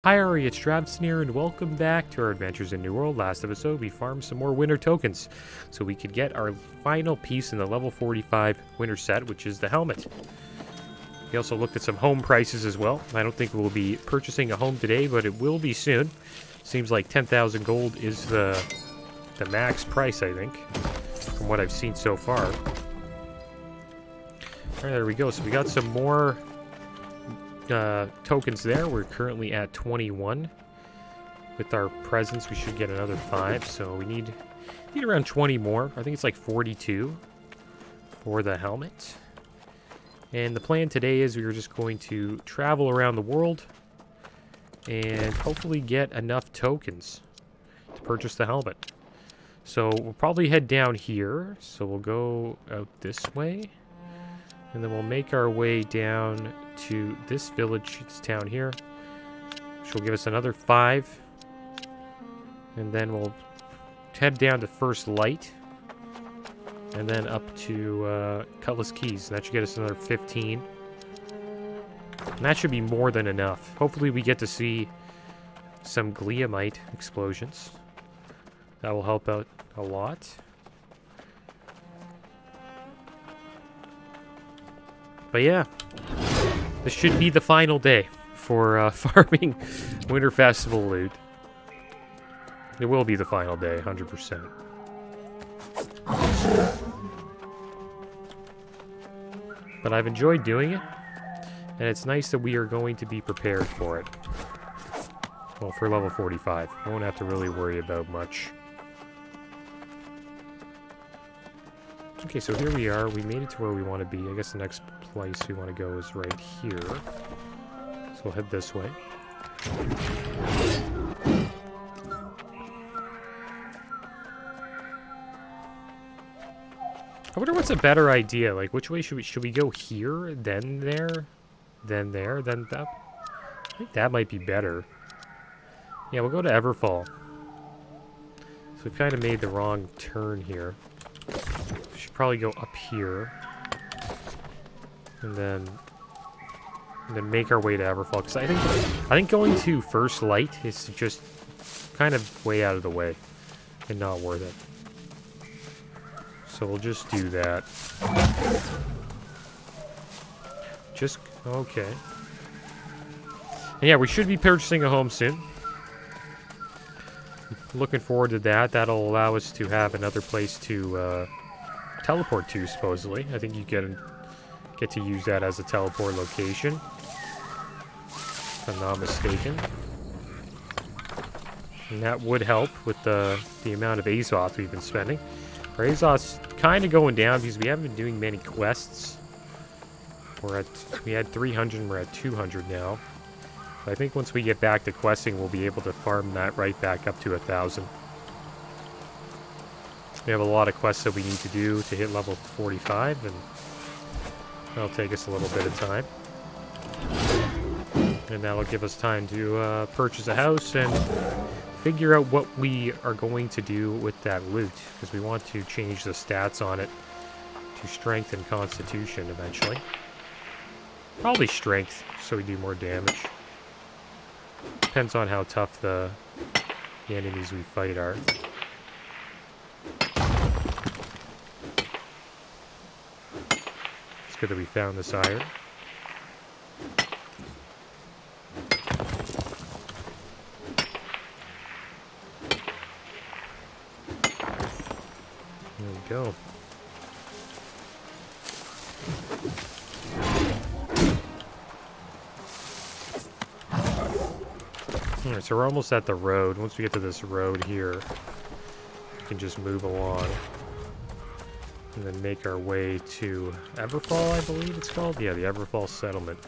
Hi, Ari, it's Travsneer, and welcome back to our Adventures in New World. Last episode, we farmed some more winter tokens, so we could get our final piece in the level 45 winter set, which is the helmet. We also looked at some home prices as well. I don't think we'll be purchasing a home today, but it will be soon. Seems like 10,000 gold is the max price, I think, from what I've seen so far. All right, there we go. So we got some more tokens there. We're currently at 21. With our presents, we should get another 5. So we need around 20 more. I think it's like 42 for the helmet. And the plan today is we are just going to travel around the world and hopefully get enough tokens to purchase the helmet. So we'll probably head down here. So we'll go out this way. And then we'll make our way down to this village, this town here, which will give us another 5. And then we'll head down to First Light. And then up to Cutlass Keys. And that should get us another 15. And that should be more than enough. Hopefully we get to see some Gleamite explosions. That will help out a lot. But yeah, this should be the final day for farming Winter Festival loot. It will be the final day, 100%. But I've enjoyed doing it, and it's nice that we are going to be prepared for it. Well, for level 45. I won't have to really worry about much. Okay, so here we are. We made it to where we want to be. I guess the next place we want to go is right here. So we'll head this way. I wonder what's a better idea. Like, which way should we go here, then there, then there, then that? I think that might be better. Yeah, we'll go to Everfall. So we've kind of made the wrong turn here. We should probably go up here. And then make our way to Everfall. Because I think going to First Light is just kind of way out of the way. And not worth it. So we'll just do that. Just, okay. And yeah, we should be purchasing a home soon. Looking forward to that. That'll allow us to have another place to teleport to, supposedly. I think you get to use that as a teleport location, if I'm not mistaken. And that would help with the amount of Azoth we've been spending. Our Azoth's kind of going down because we haven't been doing many quests. We had 300 and we're at 200 now. But I think once we get back to questing, we'll be able to farm that right back up to 1,000. We have a lot of quests that we need to do to hit level 45, and that'll take us a little bit of time. And that'll give us time to purchase a house and figure out what we are going to do with that loot, because we want to change the stats on it to strength and constitution eventually. Probably strength, so we do more damage. Depends on how tough the enemies we fight are. It's good that we found this iron. There we go. Alright, so we're almost at the road. Once we get to this road here, we can just move along. And then make our way to Everfall, I believe it's called? Yeah, the Everfall settlement.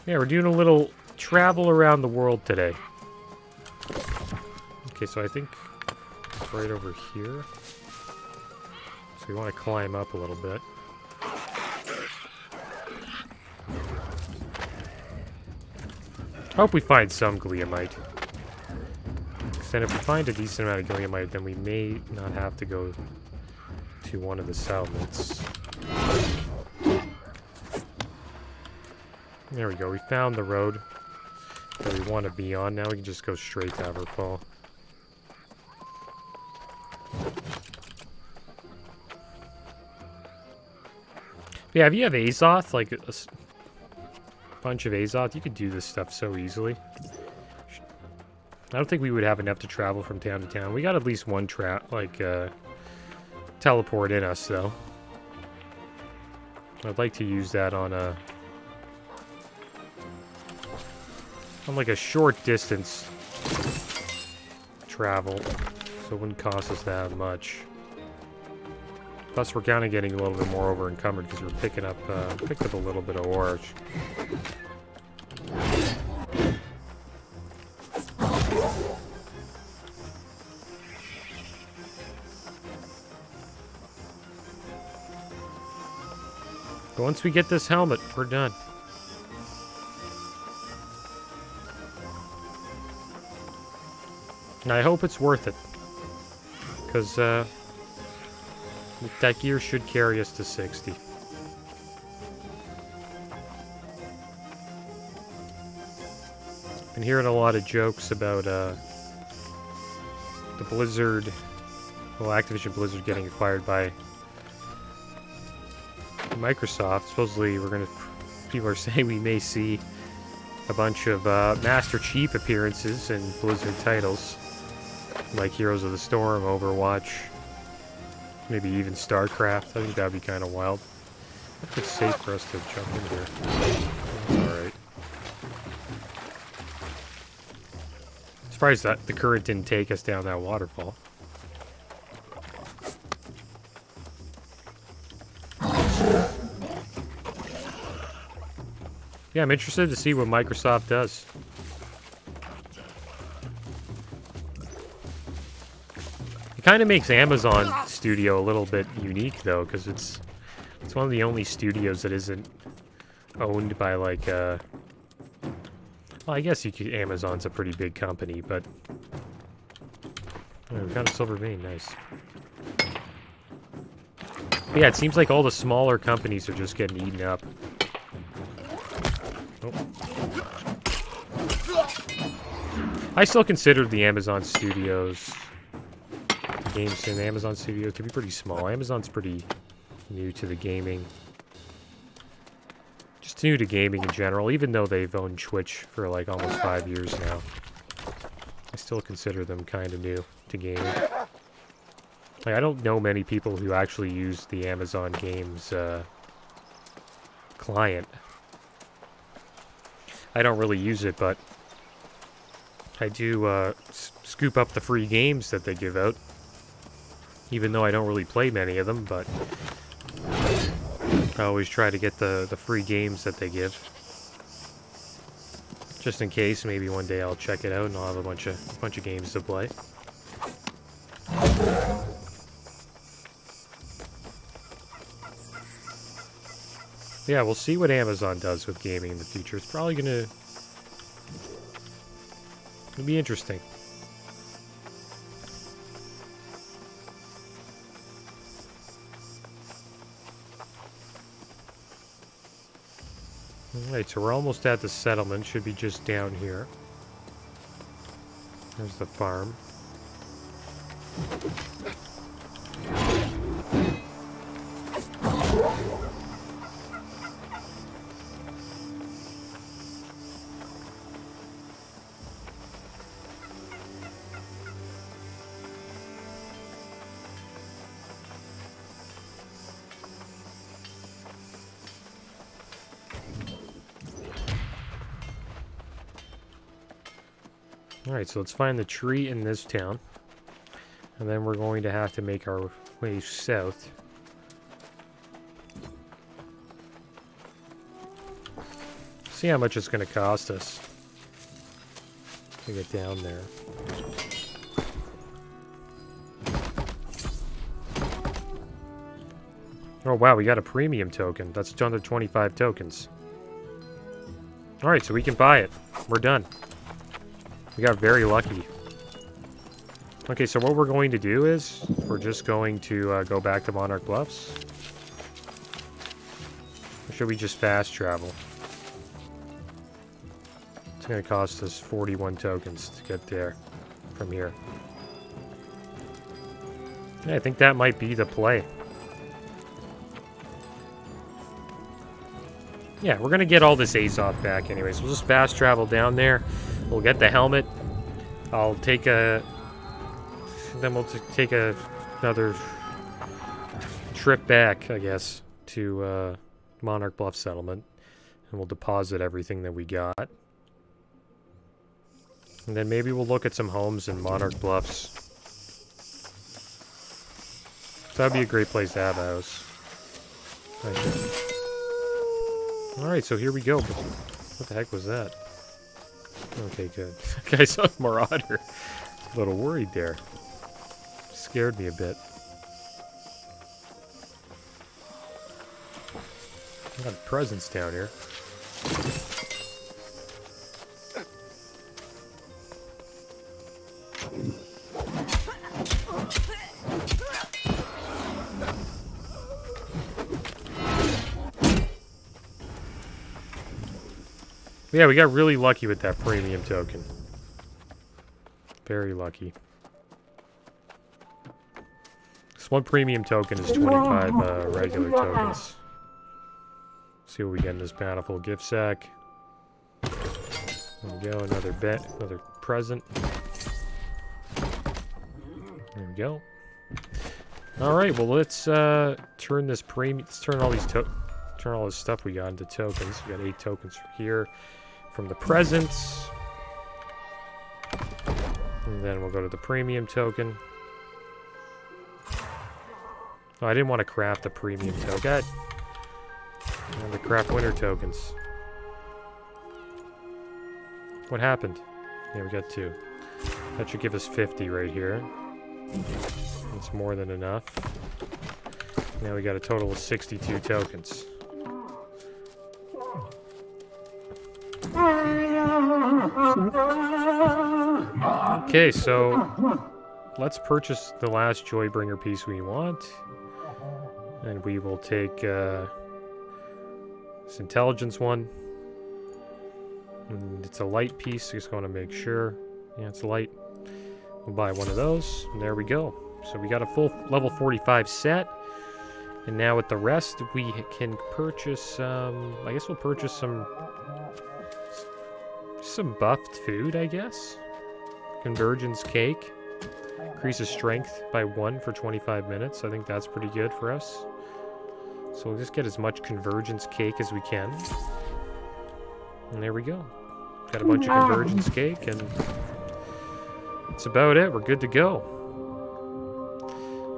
Yeah, we're doing a little travel around the world today. Okay, so I think it's right over here. So we want to climb up a little bit. I hope we find some Gleamite. Then if we find a decent amount of Gleamite, then we may not have to go to one of the settlements. There we go. We found the road that we want to be on. Now we can just go straight to Everfall. Yeah, if you have Azoth, like a bunch of Azoth, you could do this stuff so easily. I don't think we would have enough to travel from town to town. We got at least one teleport in us, though. I'd like to use that on like a short distance travel, so it wouldn't cost us that much. Plus, we're kind of getting a little bit more over encumbered because we're picked up a little bit of ore. But once we get this helmet, we're done. And I hope it's worth it, because that gear should carry us to 60. Been hearing a lot of jokes about the Blizzard, well, Activision Blizzard getting acquired by Microsoft. Supposedly, people are saying we may see a bunch of Master Chief appearances in Blizzard titles, like Heroes of the Storm, Overwatch, maybe even StarCraft. I think that'd be kind of wild. I think it's safe for us to jump in here. That's alright. Surprised that the current didn't take us down that waterfall. Yeah, I'm interested to see what Microsoft does. It kind of makes Amazon Studio a little bit unique, though, because it's one of the only studios that isn't owned by, like, well, I guess Amazon's a pretty big company, but... Oh, we got a silver vein, nice. But yeah, it seems like all the smaller companies are just getting eaten up. Oh. I still consider the Amazon Studios, the games in the Amazon Studios, to be pretty small. Amazon's pretty new to the gaming. Just new to gaming in general, even though they've owned Twitch for like almost 5 years now. I still consider them kind of new to gaming. Like, I don't know many people who actually use the Amazon Games client. I don't really use it, but I do scoop up the free games that they give out. Even though I don't really play many of them, but I always try to get the free games that they give. Just in case, maybe one day I'll check it out and I'll have a bunch of games to play. Yeah, we'll see what Amazon does with gaming in the future. It's probably gonna be interesting. Alright, so we're almost at the settlement. Should be just down here. There's the farm. Alright, so let's find the tree in this town. And then we're going to have to make our way south. See how much it's going to cost us to get down there. Oh wow, we got a premium token. That's 225 tokens. Alright, so we can buy it. We're done. We got very lucky. Okay, so what we're going to do is we're just going to go back to Monarch Bluffs. Or should we just fast travel? It's going to cost us 41 tokens to get there from here. Yeah, I think that might be the play. Yeah, we're going to get all this Azoth back anyways. We'll just fast travel down there. We'll get the helmet. I'll take a... Then we'll take another trip back, I guess, to Monarch Bluff Settlement. And we'll deposit everything that we got. And then maybe we'll look at some homes in Monarch Bluffs. So that'd be a great place to have a house. Alright, so here we go. What the heck was that? Okay, good. I saw a Marauder. A little worried there. Scared me a bit. I got presents down here. Yeah, we got really lucky with that premium token. Very lucky. This one premium token is 25 regular tokens. See what we get in this bountiful gift sack. There we go, another present. There we go. Alright, well let's turn this turn all this stuff we got into tokens. We got 8 tokens here from the presents. And then we'll go to the premium token. Oh, I didn't want to craft the premium token. I had to craft winter tokens. What happened? Yeah, we got 2. That should give us 50 right here. That's more than enough. Now we got a total of 62 tokens. Okay, so let's purchase the last Joybringer piece we want. And we will take this intelligence one. And it's a light piece, just want to make sure. Yeah, it's light. We'll buy one of those, and there we go. So we got a full level 45 set. And now with the rest, we can purchase, I guess we'll purchase some buffed food, I guess. Convergence cake. Increases strength by 1 for 25 minutes. I think that's pretty good for us. So we'll just get as much convergence cake as we can. And there we go. Got a bunch of convergence cake, and that's about it. We're good to go.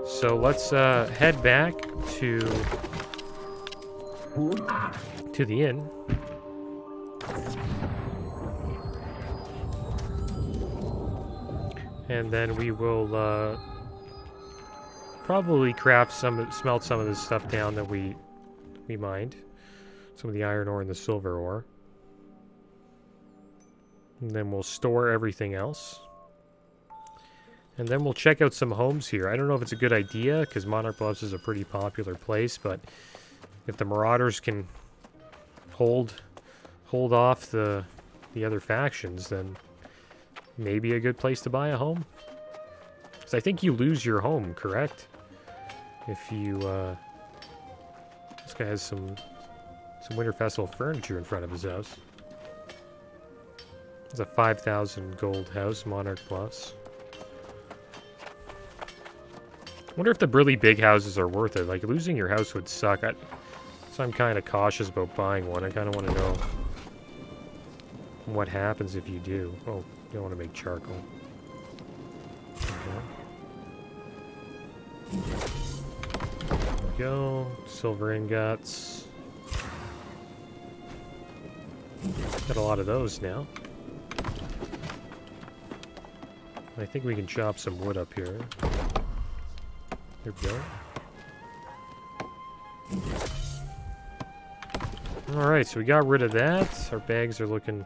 So let's head back to the inn. And then we will probably smelt some of this stuff down that we mined. Some of the iron ore and the silver ore. And then we'll store everything else. And then we'll check out some homes here. I don't know if it's a good idea, because Monarch Bluffs is a pretty popular place, but if the Marauders can hold off the other factions, then maybe a good place to buy a home. Because I think you lose your home, correct? If you, this guy has some Winter Festival furniture in front of his house. It's a 5,000 gold house, Monarch Bluffs. I wonder if the really big houses are worth it. Like, losing your house would suck. So I'm kind of cautious about buying one. I kind of want to know what happens if you do. Oh, you don't want to make charcoal. Okay. There we go. Silver ingots. Got a lot of those now. I think we can chop some wood up here. There we go. Alright, so we got rid of that. Our bags are looking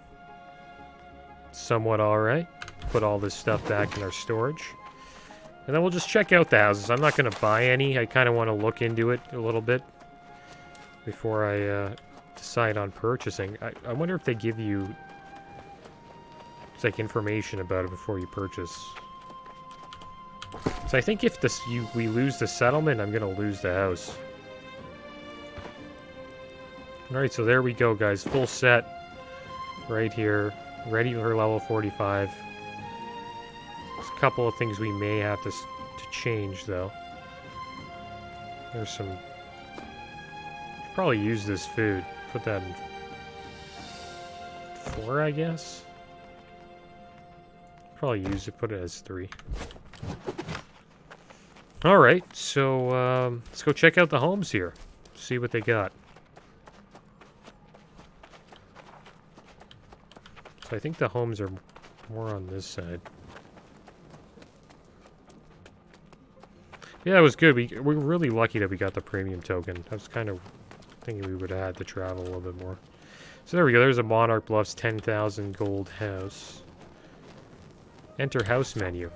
somewhat alright. Put all this stuff back in our storage. And then we'll just check out the houses. I'm not going to buy any. I kind of want to look into it a little bit before I decide on purchasing. I wonder if they give you It's like information about it before you purchase. So I think if we lose the settlement, I'm gonna lose the house. Alright, so there we go, guys. Full set right here. Ready for level 45. There's a couple of things we may have to change, though. There's some... Probably use this food. Put that in 4, I guess? Probably use it, put it as 3. Alright, so let's go check out the homes here. See what they got. So I think the homes are more on this side. Yeah, it was good. We were really lucky that we got the premium token. I was kind of thinking we would have had to travel a little bit more. So there we go. There's a Monarch Bluffs 10,000 gold house. Enter house menu.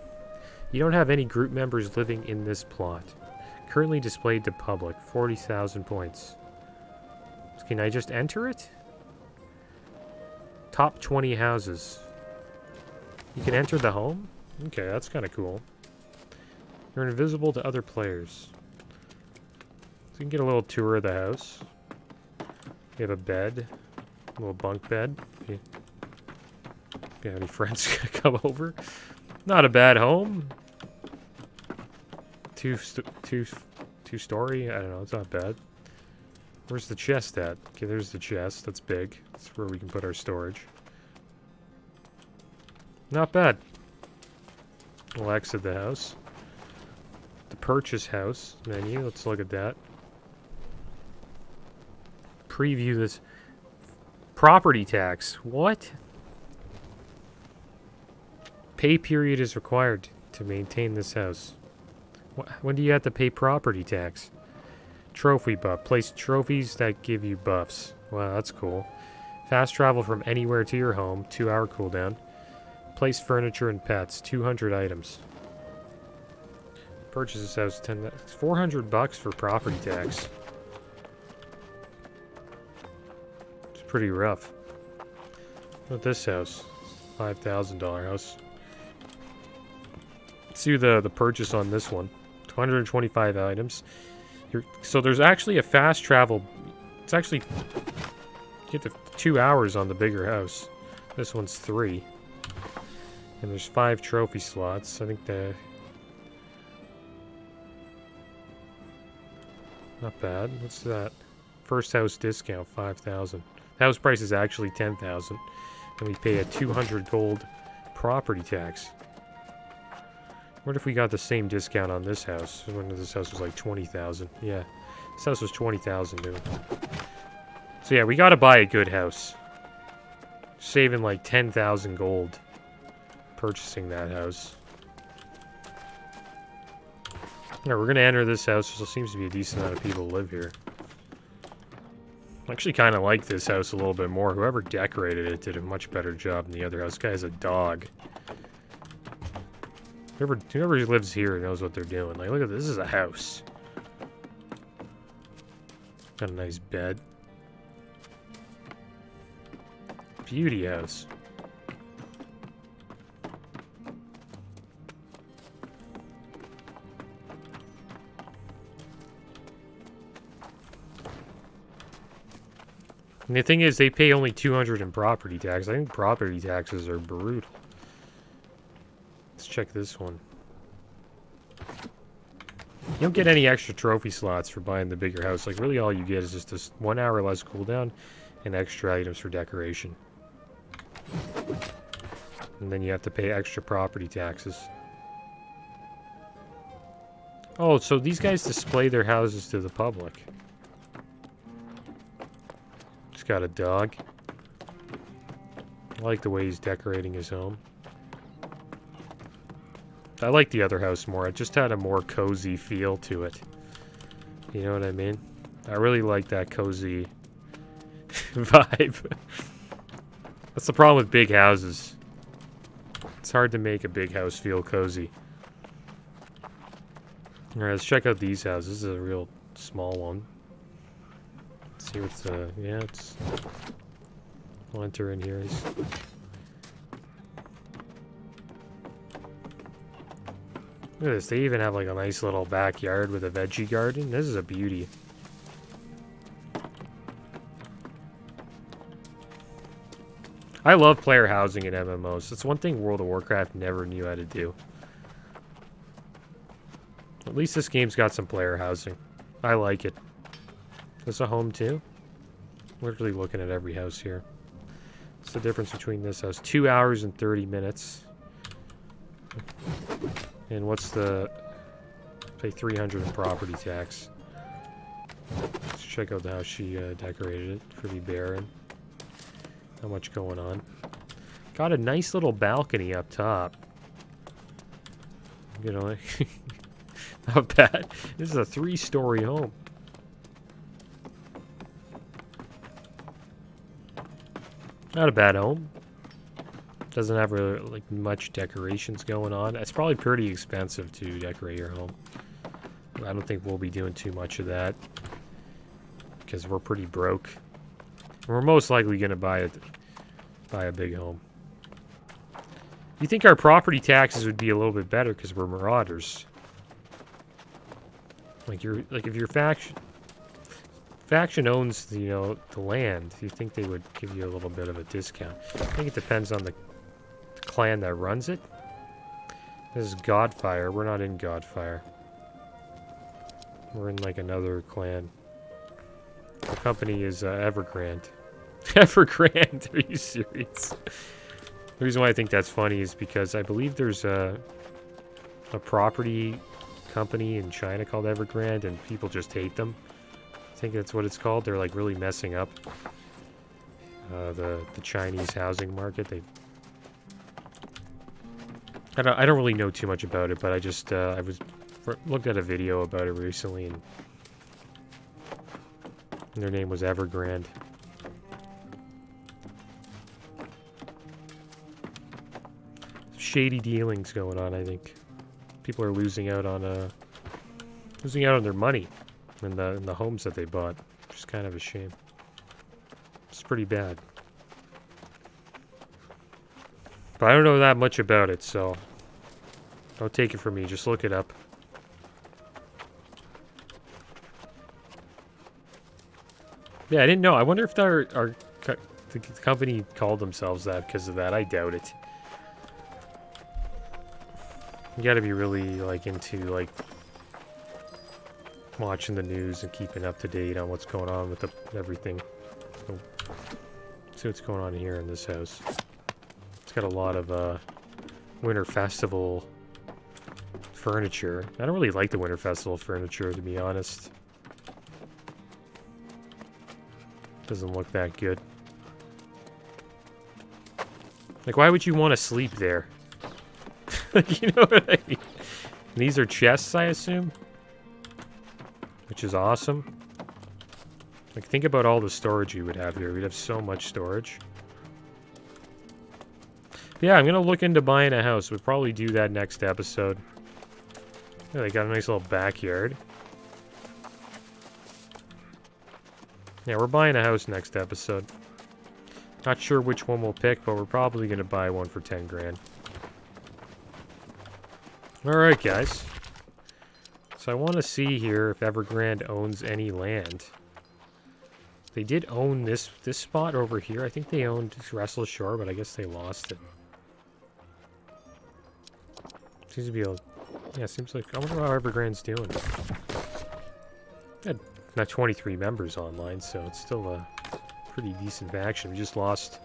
You don't have any group members living in this plot. Currently displayed to public. 40,000 points. Can I just enter it? Top 20 houses. You can enter the home? Okay, that's kind of cool. You're invisible to other players. So you can get a little tour of the house. You have a bed. A little bunk bed. If you have any friends come over. Not a bad home. Two story? I don't know, it's not bad. Where's the chest at? Okay, there's the chest. That's big. That's where we can put our storage. Not bad. We'll exit the house. The purchase house menu. Let's look at that. Preview this. Property tax. What? Pay period is required to maintain this house. When do you have to pay property tax? Trophy buff. Place trophies that give you buffs. Wow, that's cool. Fast travel from anywhere to your home. 2-hour cooldown. Place furniture and pets. 200 items. Purchase this house. 400 bucks for property tax. It's pretty rough. What about this house? $5,000 house. Let's do the purchase on this one. 225 items. So there's actually a fast travel. It's actually you get the 2 hours on the bigger house. This one's 3. And there's 5 trophy slots. I think not bad. What's that? First house discount 5,000. House price is actually 10,000. And we pay a 200 gold property tax. What if we got the same discount on this house? When this house was like 20,000. Yeah. This house was 20,000, dude. So yeah, we gotta buy a good house. Saving like 10,000 gold. Purchasing that house. Alright, we're gonna enter this house. There seems to be a decent amount of people who live here. I actually kind of like this house a little bit more. Whoever decorated it did a much better job than the other house. This guy has a dog. Whoever lives here knows what they're doing. Like, look at this. This is a house. Got a nice bed. Beauty house. And the thing is, they pay only 200 in property tax. I think property taxes are brutal. Let's check this one. You don't get any extra trophy slots for buying the bigger house. Like, really all you get is just this 1 hour less cooldown and extra items for decoration. And then you have to pay extra property taxes. Oh, so these guys display their houses to the public. Just got a dog. I like the way he's decorating his home. I like the other house more. It just had a more cozy feel to it. You know what I mean? I really like that cozy vibe. That's the problem with big houses. It's hard to make a big house feel cozy. Alright, let's check out these houses. This is a real small one. Let's see what's yeah, it's... I'll enter in here. Look at this. They even have like a nice little backyard with a veggie garden. This is a beauty. I love player housing in MMOs. It's one thing World of Warcraft never knew how to do. At least this game's got some player housing. I like it. Is this a home too? Literally looking at every house here. What's the difference between this house? 2 hours and 30 minutes. And what's the... Pay 300 in property tax. Let's check out the house she decorated it. Pretty barren. Not much going on. Got a nice little balcony up top. You know, not bad. This is a 3-story home. Not a bad home. Doesn't have really, like, much decorations going on. It's probably pretty expensive to decorate your home. I don't think we'll be doing too much of that because we're pretty broke. We're most likely going to buy a big home. You think our property taxes would be a little bit better because we're marauders? Like if your faction owns the, you know, the land, you think they would give you a little bit of a discount? I think it depends on the clan that runs it. This is Godfire. We're not in Godfire. We're in like another clan. The company is Evergrande. Evergrande? Are you serious? The reason why I think that's funny is because I believe there's a property company in China called Evergrande, and people just hate them. I think that's what it's called. They're like really messing up the Chinese housing market. I don't really know too much about it, but I just I looked at a video about it recently, and their name was Evergrande. Shady dealings going on, I think. People are losing out on their money in the homes that they bought, which is kind of a shame. It's pretty bad. But I don't know that much about it, so don't take it from me. Just look it up. Yeah, I didn't know. I wonder if the company called themselves that because of that. I doubt it. You gotta be really, like, into, like, watching the news and keeping up to date on what's going on with everything. So, see what's going on here in this house. It's got a lot of, Winter Festival furniture. I don't really like the Winter Festival furniture, to be honest. Doesn't look that good. Like, why would you want to sleep there? You know what I mean? And these are chests, I assume? Which is awesome. Like, think about all the storage you would have here. We'd have so much storage. But yeah, I'm going to look into buying a house. We'll probably do that next episode. Yeah, they got a nice little backyard. Yeah, we're buying a house next episode. Not sure which one we'll pick, but we're probably going to buy one for 10 grand. Alright, guys. So I want to see here if Evergrande owns any land. They did own this spot over here. I think they owned Restless Shore, but I guess they lost it. Seems to be a... Yeah, seems like... I wonder how Evergrande's doing. Had not 23 members online, so it's still a pretty decent faction. We just lost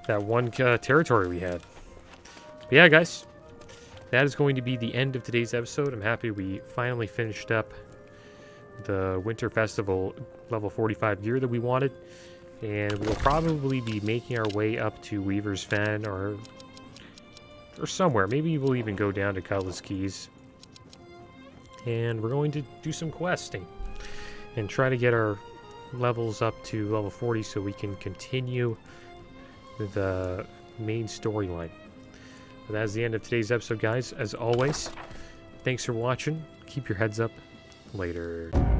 that one territory we had. But yeah, guys. That is going to be the end of today's episode. I'm happy we finally finished up the Winter Festival level 45 gear that we wanted. And we'll probably be making our way up to Weaver's Fen or somewhere. Maybe we'll even go down to Cutlass Keys. And we're going to do some questing and try to get our levels up to level 40 so we can continue the main storyline. But that's the end of today's episode, guys. As always, thanks for watching. Keep your heads up. Later.